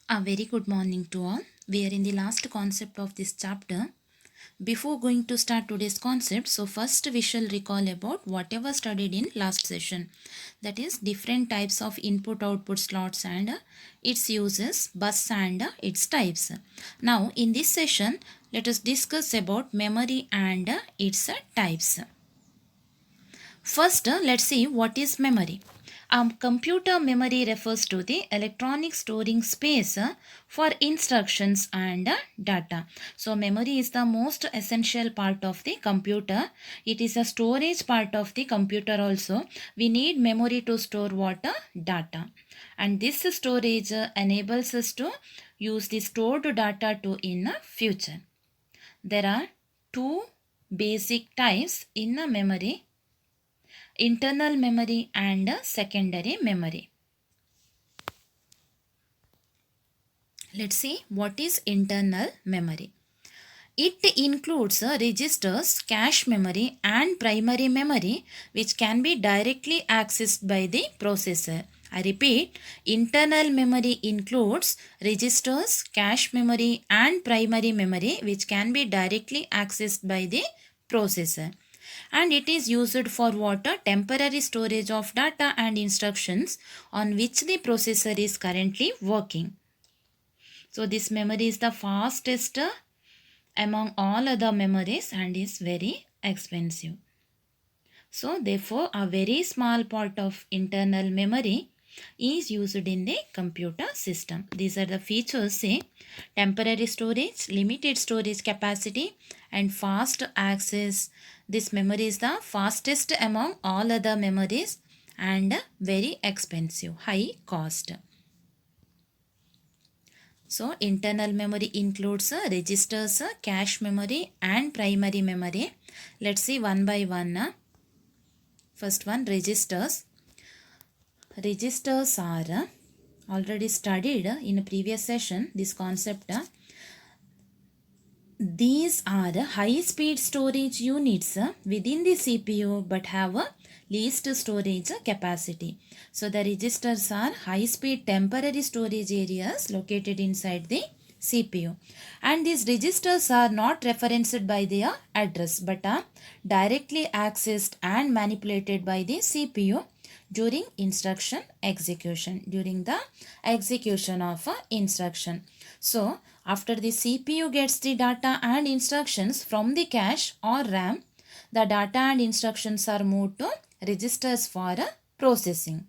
A very good morning to all. We are in the last concept of this chapter. Before going to start today's concept, so first we shall recall about whatever studied in last session. That is different types of input output slots and its uses, bus and its types. Now in this session, let us discuss about memory and its types. First, let's see what is memory. Computer memory refers to the electronic storing space for instructions and data. So, memory is the most essential part of the computer. It is a storage part of the computer also. We need memory to store what? Data. And this storage enables us to use the stored data to in future. There are two basic types in a memory: internal memory and secondary memory. Let's see what is internal memory. It includes registers, cache memory and primary memory which can be directly accessed by the processor. I repeat, internal memory includes registers, cache memory and primary memory which can be directly accessed by the processor. And it is used for what? Temporary storage of data and instructions on which the processor is currently working. So this memory is the fastest among all other memories and is very expensive. So therefore a very small part of internal memory is used in the computer system. These are the features, say temporary storage, limited storage capacity and fast access. This memory is the fastest among all other memories and very expensive, high cost. So internal memory includes registers, cache memory and primary memory. Let's see one by one. First one, registers. Registers are already studied in a previous session, this concept. These are high speed storage units within the CPU but have a least storage capacity. So the registers are high speed temporary storage areas located inside the CPU, and these registers are not referenced by their address but are directly accessed and manipulated by the CPU during instruction execution, during the execution of instruction. So after the CPU gets the data and instructions from the cache or RAM, the data and instructions are moved to registers for processing.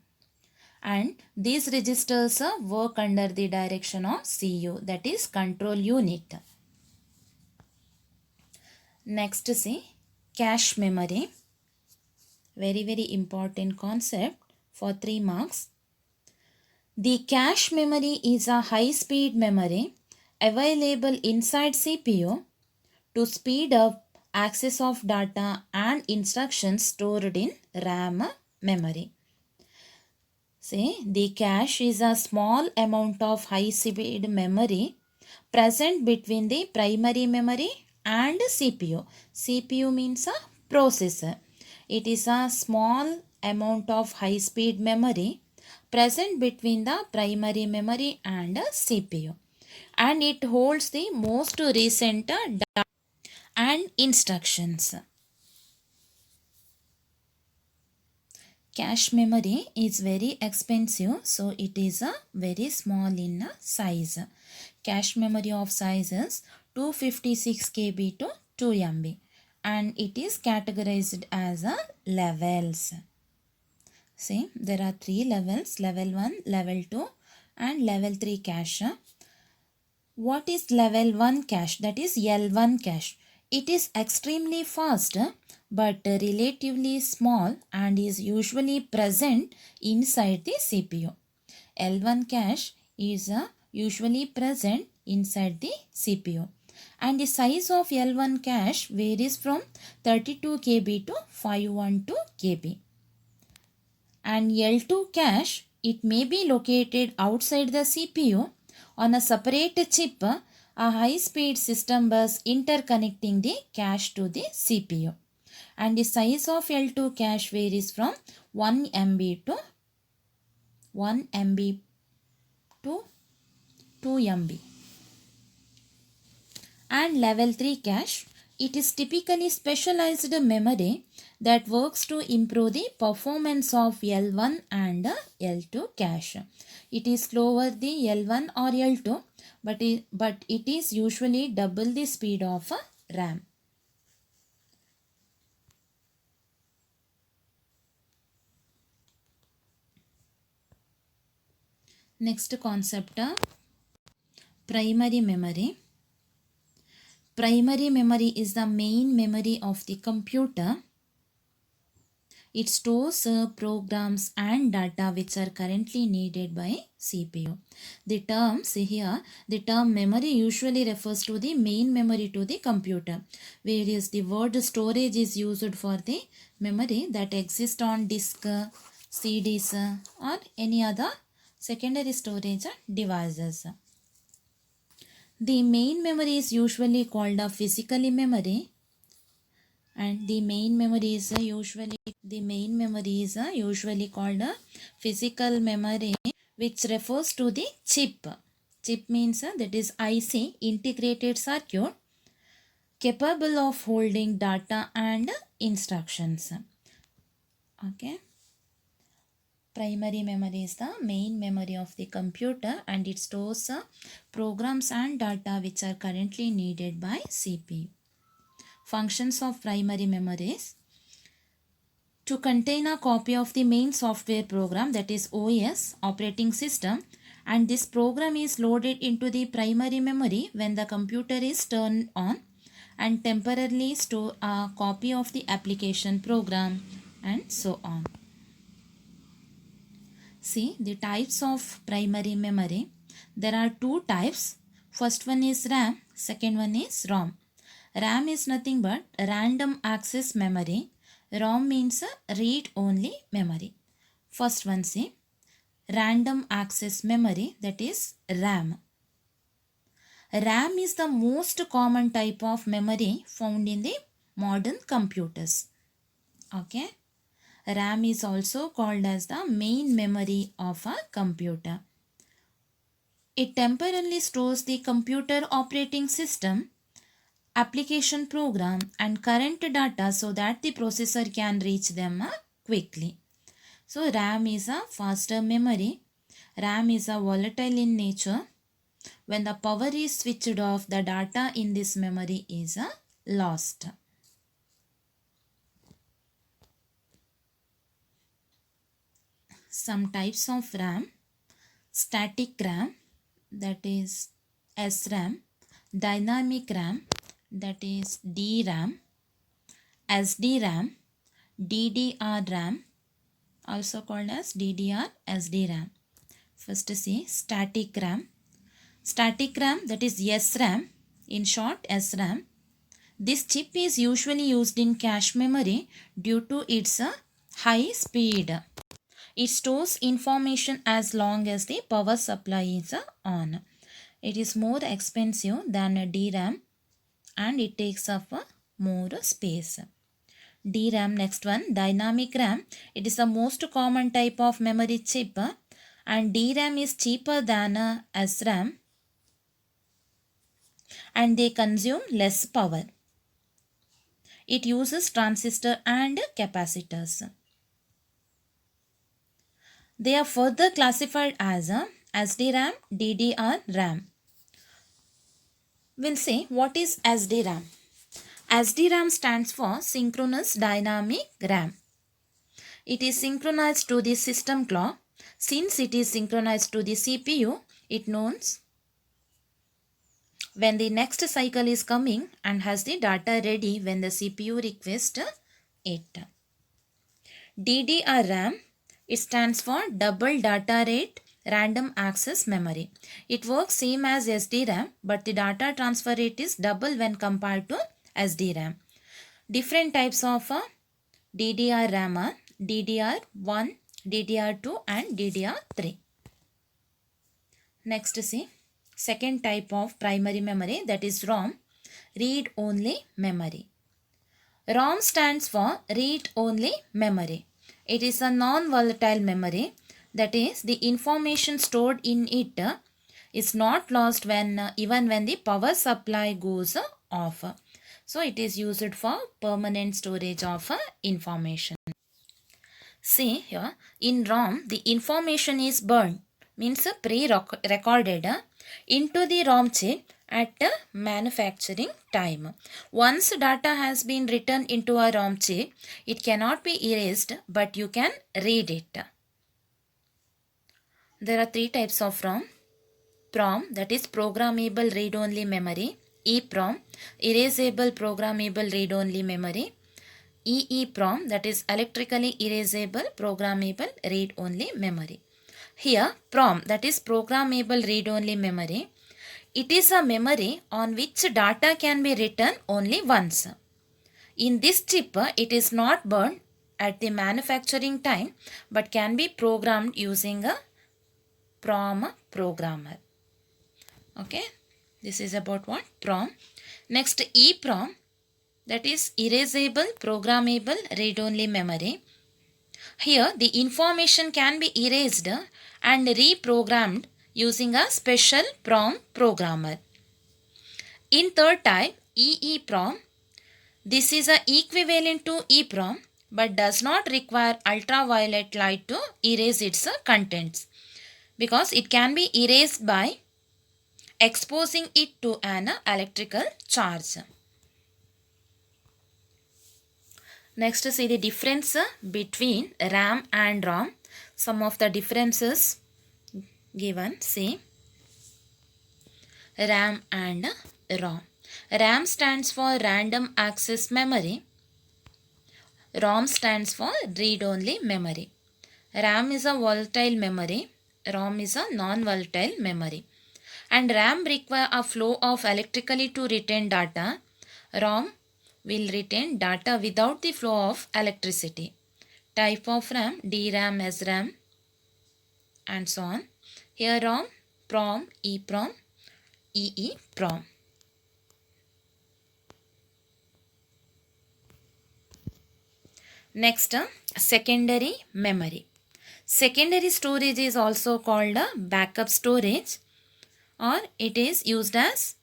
And these registers work under the direction of CU, that is control unit. Next, see cache memory. Very important concept for 3 marks. The cache memory is a high speed memory available inside CPU to speed up access of data and instructions stored in RAM memory. Say the cache is a small amount of high speed memory present between the primary memory and CPU. CPU means a processor. It is a small amount of high speed memory present between the primary memory and CPU, and it holds the most recent data and instructions. Cache memory is very expensive, so it is a very small in size. Cache memory of sizes 256 KB to 2 MB, and it is categorized as a levels. See, there are 3 levels: level 1, level 2 and level 3 cache. What is level 1 cache? That is L1 cache. It is extremely fast but relatively small and is usually present inside the CPU. L1 cache is usually present inside the CPU, and the size of L1 cache varies from 32 KB to 512 KB. And L2 cache, it may be located outside the CPU on a separate chip, a high-speed system bus interconnecting the cache to the CPU. And the size of L2 cache varies from 1 MB to 1 MB to 2 MB. And level 3 cache, it is typically specialized memory that works to improve the performance of L1 and L2 cache. It is slower the L1 or L2, but it is usually double the speed of RAM. Next concept, primary memory. Primary memory is the main memory of the computer. It stores programs and data which are currently needed by CPU. The term memory usually refers to the main memory to the computer, whereas the word storage is used for the memory that exists on disk, CDs, or any other secondary storage devices. The main memory is usually called a physical memory, and the main memory is usually called a physical memory, which refers to the chip. Chip means that is IC, integrated circuit, capable of holding data and instructions. Okay. Primary memory is the main memory of the computer, and it stores programs and data which are currently needed by CPU. Functions of primary memories: to contain a copy of the main software program, that is OS, operating system, and this program is loaded into the primary memory when the computer is turned on, and temporarily store a copy of the application program, and so on. See the types of primary memory. There are two types. First one is RAM, second one is ROM. RAM is nothing but random access memory. ROM means read-only memory. First one, see, random access memory, that is RAM. RAM is the most common type of memory found in the modern computers. Okay. RAM is also called as the main memory of a computer. It temporarily stores the computer operating system, application program, and current data so that the processor can reach them quickly. So RAM is a faster memory. RAM is a volatile in nature. When the power is switched off, the data in this memory is lost. Some types of RAM: static RAM, that is SRAM, dynamic RAM, that is DRAM, SDRAM, DDR-RAM, also called as DDR-SDRAM. First see static RAM. Static RAM, that is SRAM, in short SRAM. This chip is usually used in cache memory due to its high speed. It stores information as long as the power supply is on. It is more expensive than a DRAM and it takes up more space. DRAM, next one, dynamic RAM. It is the most common type of memory chip, and DRAM is cheaper than SRAM and they consume less power. It uses transistor and capacitors. They are further classified as SDRAM, DDR-RAM. We'll see what is SDRAM. SDRAM stands for Synchronous Dynamic RAM. It is synchronized to the system clock. Since it is synchronized to the CPU, it knows when the next cycle is coming and has the data ready when the CPU requests it. DDR-RAM, it stands for Double Data Rate Random Access Memory. It works same as SDRAM, but the data transfer rate is double when compared to SDRAM. Different types of DDR-RAM are DDR1, DDR2 and DDR3. Next see, second type of primary memory, that is ROM, read-only memory. ROM stands for read-only memory. It is a non-volatile memory, that is the information stored in it is not lost when even when the power supply goes off. So it is used for permanent storage of information. See here, in ROM, the information is burned, means pre-recorded into the ROM chip at manufacturing time. Once data has been written into a ROM chip, it cannot be erased, but you can read it. There are three types of ROM. PROM, that is programmable read-only memory. EPROM, erasable programmable read-only memory. EEPROM, that is electrically erasable programmable read-only memory. Here PROM, that is programmable read-only memory. It is a memory on which data can be written only once. In this chip, it is not burned at the manufacturing time but can be programmed using a PROM programmer. Okay, this is about what? PROM. Next, EPROM, that is erasable programmable read-only memory. Here the information can be erased and reprogrammed using a special PROM programmer. In third type, EEPROM, this is a equivalent to EPROM but does not require ultraviolet light to erase its contents, because it can be erased by exposing it to an electrical charge. Next, see the difference between RAM and ROM. Some of the differences given. See, RAM and ROM. RAM stands for random access memory. ROM stands for read-only memory. RAM is a volatile memory. ROM is a non-volatile memory. And RAM require a flow of electrically to retain data. ROM will retain data without the flow of electricity. Type of RAM, DRAM, SRAM, and so on. Here ROM, PROM, EPROM, EEPROM. Next, secondary memory. Secondary storage is also called backup storage, or it is used as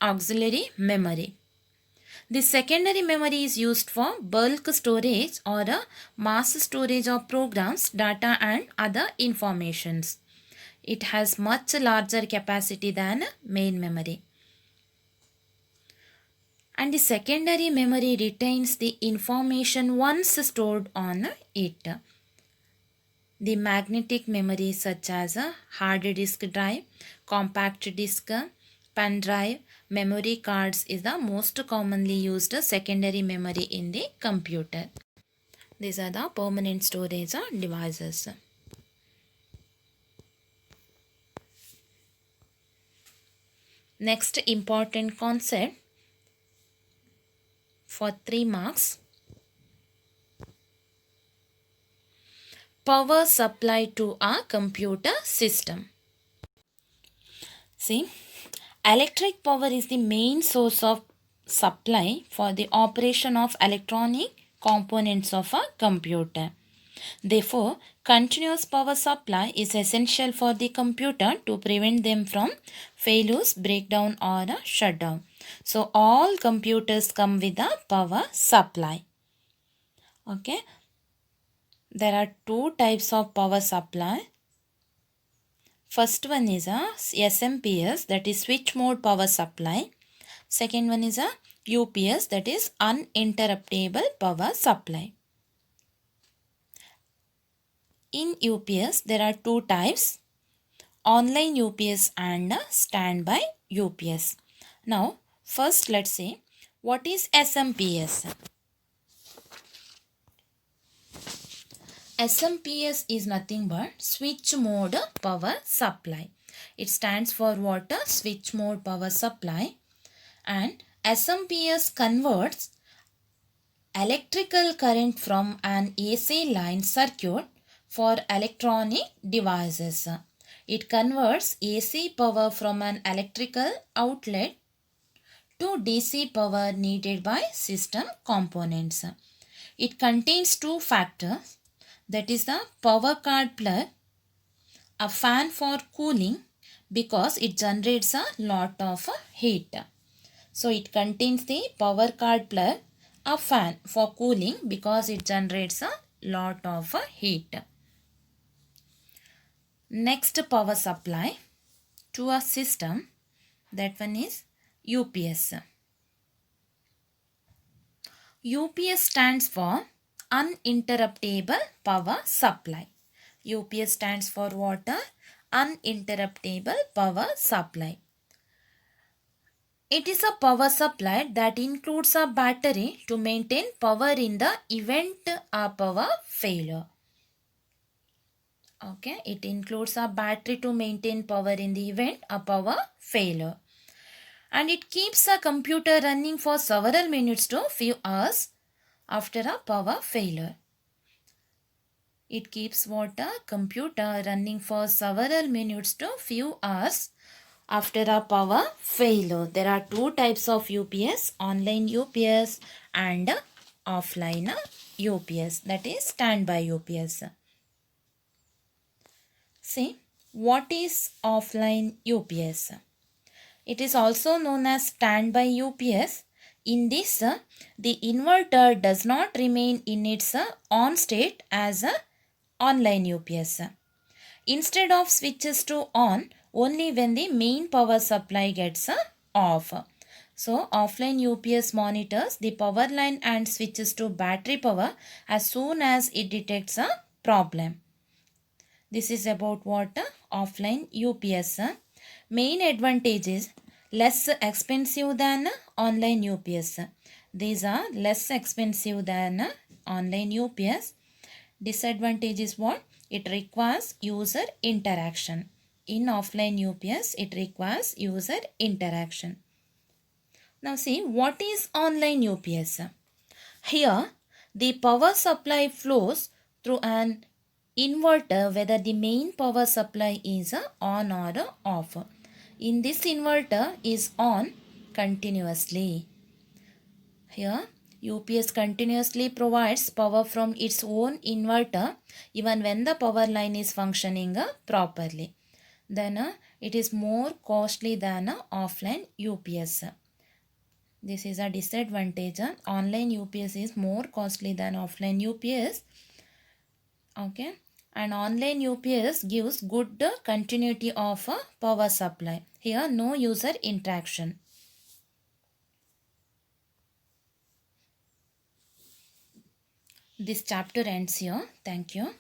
auxiliary memory. The secondary memory is used for bulk storage or mass storage of programs, data and other informations. It has much larger capacity than main memory. And the secondary memory retains the information once stored on it. The magnetic memory such as a hard disk drive, compact disk, pen drive, memory cards is the most commonly used secondary memory in the computer. These are the permanent storage devices. Next important concept for 3 marks. Power supply to a computer system. See, electric power is the main source of supply for the operation of electronic components of a computer. Therefore, continuous power supply is essential for the computer to prevent them from failures, breakdown or a shutdown. So, all computers come with a power supply. Okay. There are two types of power supply. First one is a SMPS, that is switch mode power supply. Second one is a UPS, that is uninterruptible power supply. In UPS, there are two types, online UPS and standby UPS. Now, first let's see what is SMPS. SMPS is nothing but switch mode power supply. It stands for what? Switch mode power supply. And SMPS converts electrical current from an AC line circuit for electronic devices. It converts AC power from an electrical outlet to DC power needed by system components. It contains two factors, that is the power card plug, a fan for cooling, because it generates a lot of heat. So it contains the power cord plug, a fan for cooling because it generates a lot of heat. Next power supply to a system, that one is UPS. UPS stands for uninterruptible power supply. UPS stands for what? Uninterruptible power supply. It is a power supply that includes a battery to maintain power in the event of power failure. Okay, it includes a battery to maintain power in the event of power failure. And it keeps a computer running for several minutes to few hours after a power failure. It keeps what? A computer running for several minutes to few hours after a power failure. There are two types of UPS, online UPS and offline UPS, that is standby UPS. See, what is offline UPS? It is also known as standby UPS. In this, the inverter does not remain in its on state as a online UPS. Instead of switches to on only when the main power supply gets off. So offline UPS monitors the power line and switches to battery power as soon as it detects a problem. This is about what? Offline UPS. Main advantage is less expensive than online UPS. These are less expensive than online UPS. Disadvantage is what? It requires user interaction. In offline UPS, it requires user interaction. Now see, what is online UPS? Here, the power supply flows through an inverter whether the main power supply is on or off. In this inverter is on continuously. Here, UPS continuously provides power from its own inverter even when the power line is functioning properly. Then it is more costly than offline UPS. This is a disadvantage. Online UPS is more costly than offline UPS. Okay. And online UPS gives good continuity of power supply. Here no user interaction. This chapter ends here. Thank you.